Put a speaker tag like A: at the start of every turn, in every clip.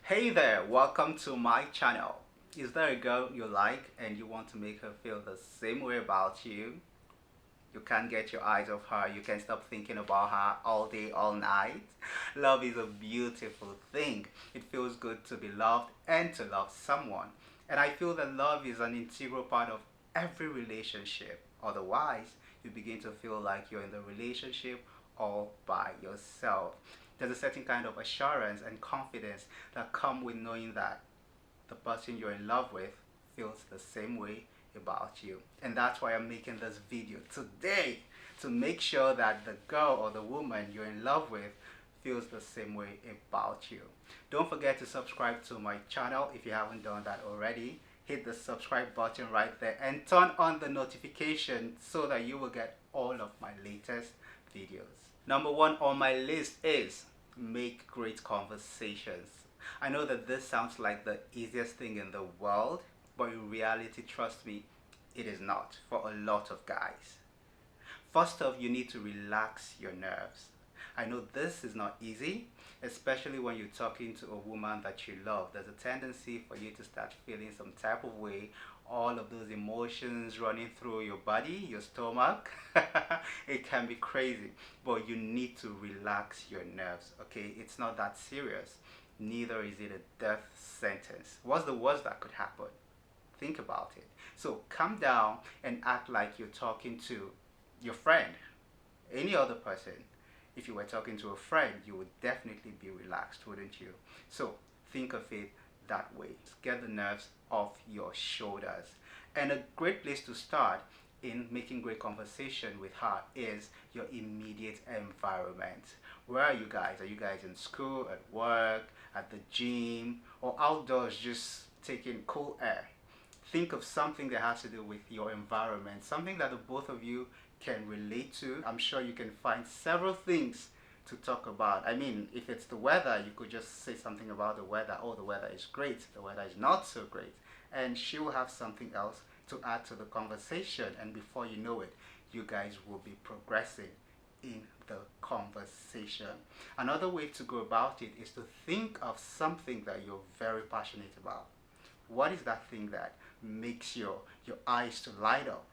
A: Hey there, welcome to my channel. Is there a girl you like and you want to make her feel the same way about you? You can't get your eyes off her, you can't stop thinking about her all day, all night. Love is a beautiful thing. It feels good to be loved and to love someone. And I feel that love is an integral part of every relationship. Otherwise, you begin to feel like you're in the relationship all by yourself. There's a certain kind of assurance and confidence that come with knowing that the person you're in love with feels the same way about you. And that's why I'm making this video today, to make sure that the girl or the woman you're in love with feels the same way about you. Don't forget to subscribe to my channel if you haven't done that already. Hit the subscribe button right there and turn on the notification so that you will get all of my latest videos. Number one on my list is make great conversations. I know that this sounds like the easiest thing in the world, but in reality, trust me, it is not for a lot of guys. First off, you need to relax your nerves. I know this is not easy, especially when you're talking to a woman that you love. There's a tendency for you to start feeling some type of way, all of those emotions running through your body, your stomach. It can be crazy, but you need to relax your nerves, okay? It's not that serious. Neither is it a death sentence. What's the worst that could happen? Think about it. So calm down and act like you're talking to your friend, any other person. If you were talking to a friend, you would definitely be relaxed, wouldn't you? So think of it that way. Get the nerves off your shoulders. And a great place to start in making great conversation with her is your immediate environment. Where are you guys? Are you guys in school, at work, at the gym, or outdoors just taking cool air? Think of something that has to do with your environment, something that the both of you can relate to. I'm sure you can find several things to talk about. I mean, if it's the weather, you could just say something about the weather. Oh, the weather is great, the weather is not so great. And she will have something else to add to the conversation. And before you know it, you guys will be progressing in the conversation. Another way to go about it is to think of something that you're very passionate about. What is that thing that makes your eyes to light up?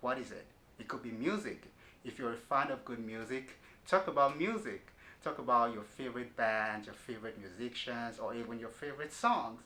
A: What is it? It could be music. If you're a fan of good music, talk about music. Talk about your favorite band, your favorite musicians, or even your favorite songs.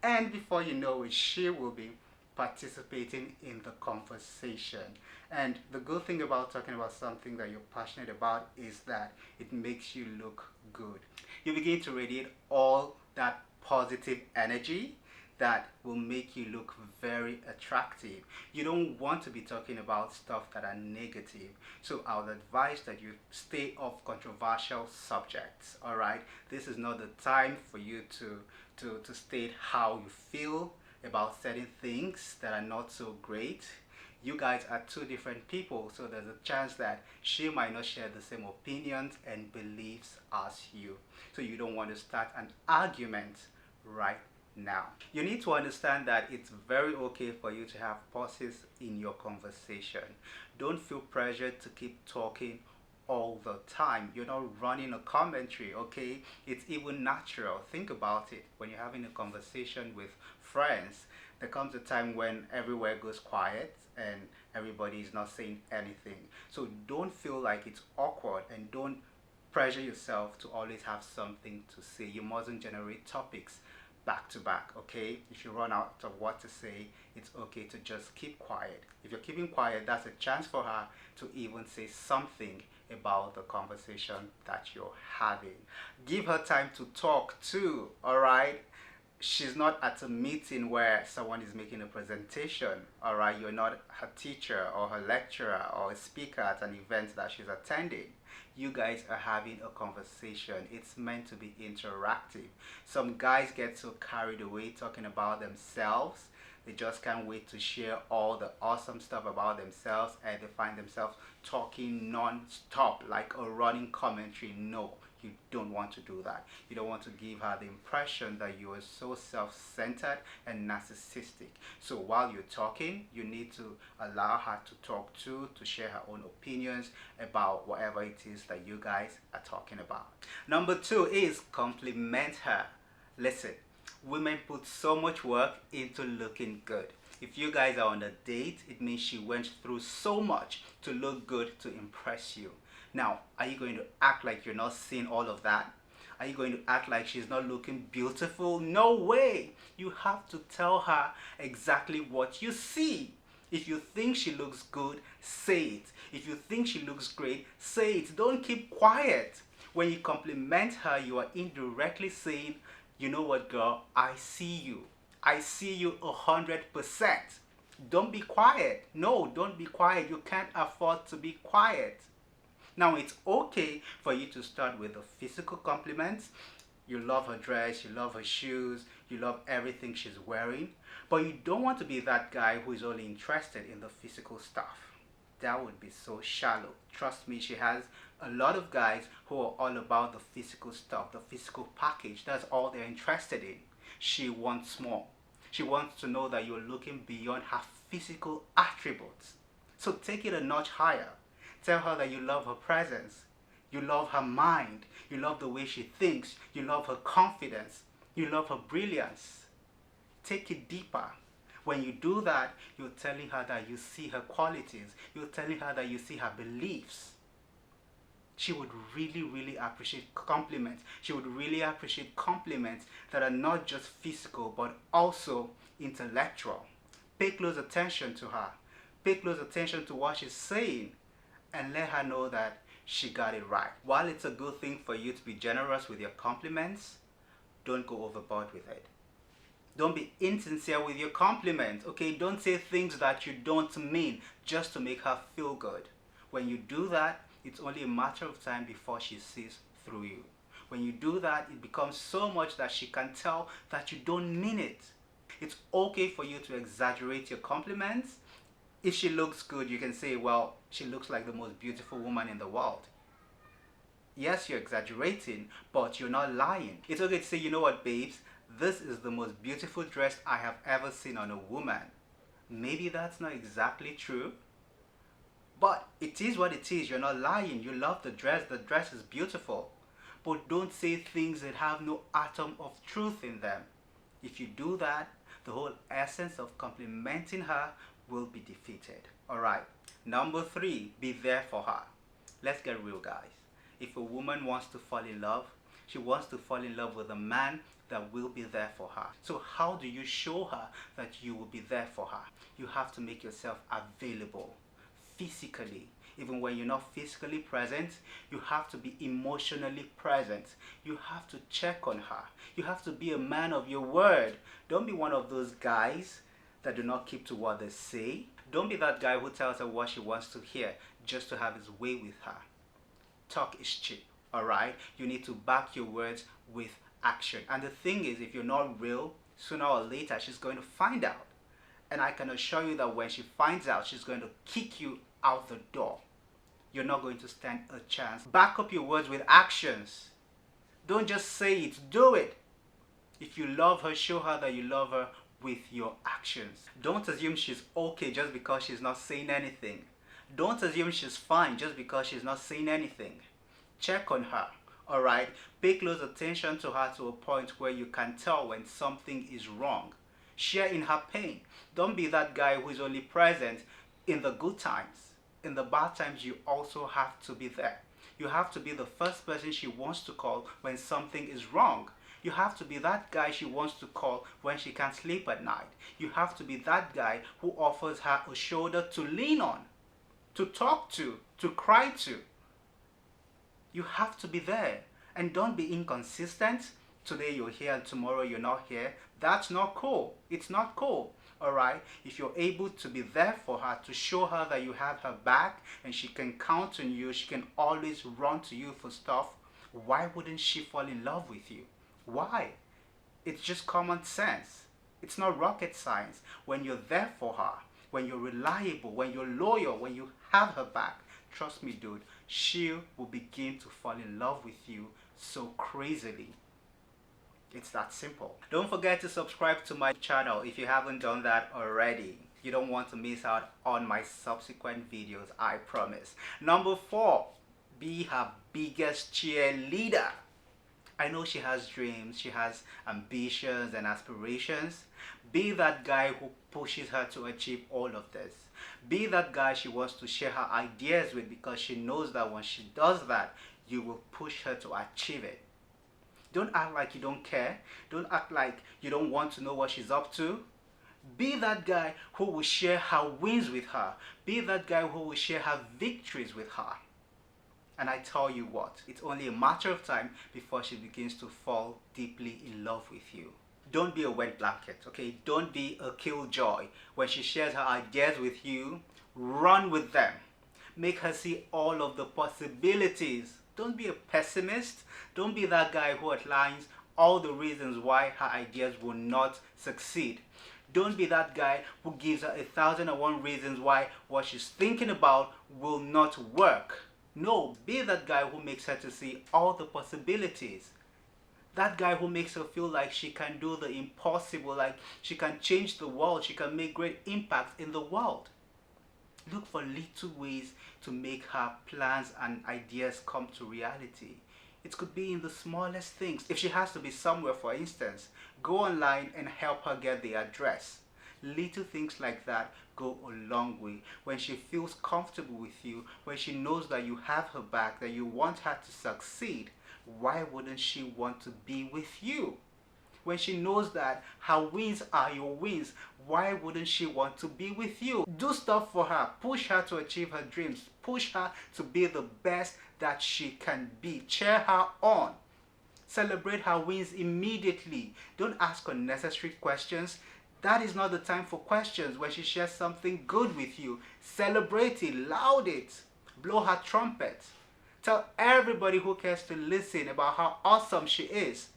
A: And before you know it, she will be participating in the conversation. And the good thing about talking about something that you're passionate about is that it makes you look good. You begin to radiate all that positive energy that will make you look very attractive. You don't want to be talking about stuff that are negative. So I would advise that you stay off controversial subjects. All right, this is not the time for you to state how you feel about certain things that are not so great. You guys are two different people, so there's a chance that she might not share the same opinions and beliefs as you. So you don't want to start an argument right now. You need to understand that it's very okay for you to have pauses in your conversation. Don't feel pressured to keep talking all the time. You're not running a commentary, okay? It's even natural. Think about it. When you're having a conversation with friends, there comes a time when everywhere goes quiet and everybody is not saying anything. So don't feel like it's awkward and don't pressure yourself to always have something to say. You mustn't generate topics back to back, okay? If you run out of what to say, it's okay to just keep quiet. If you're keeping quiet, that's a chance for her to even say something about the conversation that you're having. Give her time to talk too, all right? She's not at a meeting where someone is making a presentation, all right? You're not her teacher or her lecturer or a speaker at an event that she's attending. You guys are having a conversation. It's meant to be interactive. Some guys get so carried away talking about themselves. They just can't wait to share all the awesome stuff about themselves, and they find themselves talking non-stop like a running commentary. No, you don't want to do that. You don't want to give her the impression that you are so self-centered and narcissistic. So while you're talking, you need to allow her to talk too, to share her own opinions about whatever it is that you guys are talking about. Number two is compliment her. Listen, Women put so much work into looking good. If you guys are on a date, it means she went through so much to look good to impress you. Now, are you going to act like you're not seeing all of that? Are you going to act like she's not looking beautiful? No way! You have to tell her exactly what you see. If you think she looks good, say it. If you think she looks great, say it. Don't keep quiet. When you compliment her, you are indirectly saying, you know what, girl, I see you. I see you 100%. Don't be quiet. No, don't be quiet. You can't afford to be quiet. Now, it's okay for you to start with the physical compliments. You love her dress, you love her shoes, you love everything she's wearing, but you don't want to be that guy who is only interested in the physical stuff. That would be so shallow. Trust me, she has a lot of guys who are all about the physical stuff, the physical package. That's all they're interested in. She wants more. She wants to know that you're looking beyond her physical attributes. So take it a notch higher. Tell her that you love her presence. You love her mind. You love the way she thinks. You love her confidence. You love her brilliance. Take it deeper. When you do that, you're telling her that you see her qualities. You're telling her that you see her beliefs. She would really, really appreciate compliments. She would really appreciate compliments that are not just physical, but also intellectual. Pay close attention to her. Pay close attention to what she's saying and let her know that she got it right. While it's a good thing for you to be generous with your compliments, don't go overboard with it. Don't be insincere with your compliments, okay? Don't say things that you don't mean just to make her feel good. When you do that, it's only a matter of time before she sees through you. When you do that, it becomes so much that she can tell that you don't mean it. It's okay for you to exaggerate your compliments. If she looks good, you can say, well, she looks like the most beautiful woman in the world. Yes, you're exaggerating, but you're not lying. It's okay to say, you know what, babes, this is the most beautiful dress I have ever seen on a woman. Maybe that's not exactly true, but it is what it is. You're not lying. You love the dress is beautiful. But don't say things that have no atom of truth in them. If you do that, the whole essence of complimenting her will be defeated. Alright, number 3, be there for her. Let's get real, guys. If a woman wants to fall in love, she wants to fall in love with a man that will be there for her. So how do you show her that you will be there for her? You have to make yourself available physically. Even when you're not physically present, you have to be emotionally present. You have to check on her. You have to be a man of your word. Don't be one of those guys that do not keep to what they say. Don't be that guy who tells her what she wants to hear just to have his way with her. Talk is cheap, alright? You need to back your words with action. And the thing is, if you're not real, sooner or later she's going to find out. And I can assure you that when she finds out, she's going to kick you out the door. You're not going to stand a chance. Back up your words with actions. Don't just say it, do it. If you love her, show her that you love her with your actions. Don't assume she's okay just because she's not saying anything. Don't assume she's fine just because she's not saying anything. Check on her, alright? Pay close attention to her to a point where you can tell when something is wrong. Share in her pain. Don't be that guy who is only present in the good times. In the bad times, you also have to be there. You have to be the first person she wants to call when something is wrong. You have to be that guy she wants to call when she can't sleep at night. You have to be that guy who offers her a shoulder to lean on, to talk to cry to. You have to be there. And don't be inconsistent. Today you're here and tomorrow you're not here. That's not cool. It's not cool. Alright? If you're able to be there for her, to show her that you have her back and she can count on you, she can always run to you for stuff, why wouldn't she fall in love with you? Why? It's just common sense. It's not rocket science. When you're there for her, when you're reliable, when you're loyal, when you have her back, trust me, dude, she will begin to fall in love with you so crazily. It's that simple. Don't forget to subscribe to my channel if you haven't done that already. You don't want to miss out on my subsequent videos, I promise. Number 4, be her biggest cheerleader. I know she has dreams, she has ambitions and aspirations. Be that guy who pushes her to achieve all of this. Be that guy she wants to share her ideas with, because she knows that when she does that, you will push her to achieve it. Don't act like you don't care. Don't act like you don't want to know what she's up to. Be that guy who will share her wins with her. Be that guy who will share her victories with her. And I tell you what, it's only a matter of time before she begins to fall deeply in love with you. Don't be a wet blanket, okay? Don't be a killjoy. When she shares her ideas with you, run with them. Make her see all of the possibilities. Don't be a pessimist. Don't be that guy who outlines all the reasons why her ideas will not succeed. Don't be that guy who gives her 1,001 reasons why what she's thinking about will not work. No, be that guy who makes her to see all the possibilities. That guy who makes her feel like she can do the impossible, like she can change the world, she can make great impact in the world. Look for little ways to make her plans and ideas come to reality. It could be in the smallest things. If she has to be somewhere, for instance, go online and help her get the address. Little things like that go a long way. When she feels comfortable with you, when she knows that you have her back, that you want her to succeed, why wouldn't she want to be with you? When she knows that her wins are your wins, why wouldn't she want to be with you? Do stuff for her. Push her to achieve her dreams. Push her to be the best that she can be. Cheer her on. Celebrate her wins immediately. Don't ask unnecessary questions. That is not the time for questions. When she shares something good with you, celebrate it, laud it, blow her trumpet. Tell everybody who cares to listen about how awesome she is.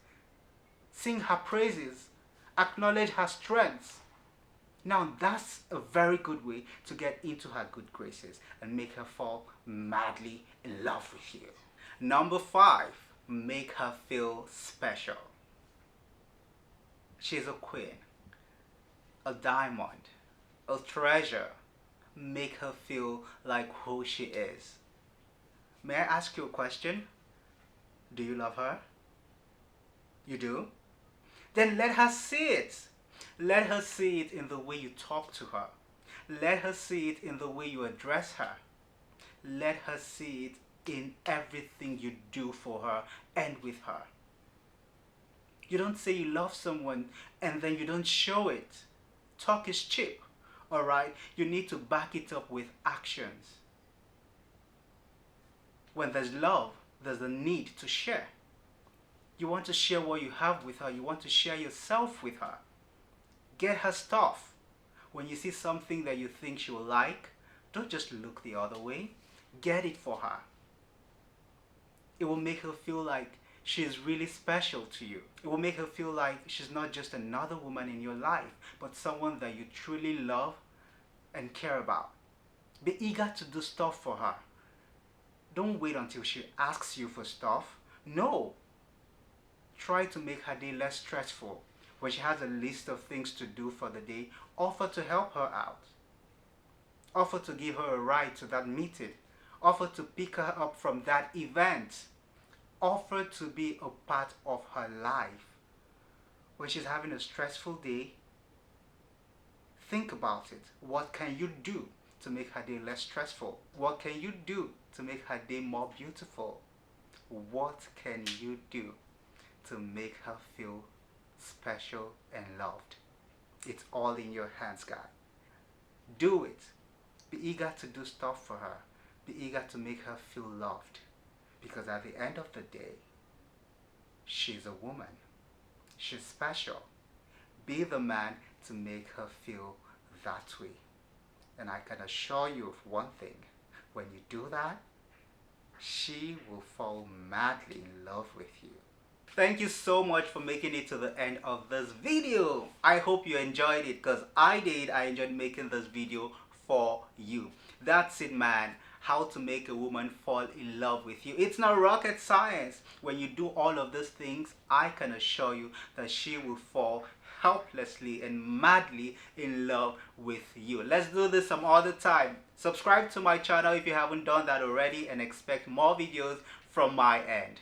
A: Sing her praises. Acknowledge her strengths. Now that's a very good way to get into her good graces and make her fall madly in love with you. Number 5, make her feel special. She's a queen, a diamond, a treasure. Make her feel like who she is. May I ask you a question? Do you love her? You do? Then let her see it. Let her see it in the way you talk to her. Let her see it in the way you address her. Let her see it in everything you do for her and with her. You don't say you love someone and then you don't show it. Talk is cheap, alright? You need to back it up with actions. When there's love, there's a need to share. You want to share what you have with her. You want to share yourself with her. Get her stuff. When you see something that you think she will like, don't just look the other way. Get it for her. It will make her feel like she is really special to you. It will make her feel like she's not just another woman in your life, but someone that you truly love and care about. Be eager to do stuff for her. Don't wait until she asks you for stuff. No. Try to make her day less stressful. When she has a list of things to do for the day, offer to help her out. Offer to give her a ride to that meeting. Offer to pick her up from that event. Offer to be a part of her life. When she's having a stressful day, think about it. What can you do to make her day less stressful? What can you do to make her day more beautiful? What can you do to make her feel special and loved? It's all in your hands, guy. Do it. Be eager to do stuff for her. Be eager to make her feel loved. Because at the end of the day, she's a woman. She's special. Be the man to make her feel that way. And I can assure you of one thing. When you do that, she will fall madly in love with you. Thank you so much for making it to the end of this video. I hope you enjoyed it, because I did. I enjoyed making this video for you. That's it, man. How to make a woman fall in love with you. It's not rocket science. When you do all of these things, I can assure you that she will fall helplessly and madly in love with you. Let's do this some other time. Subscribe to my channel if you haven't done that already, and expect more videos from my end.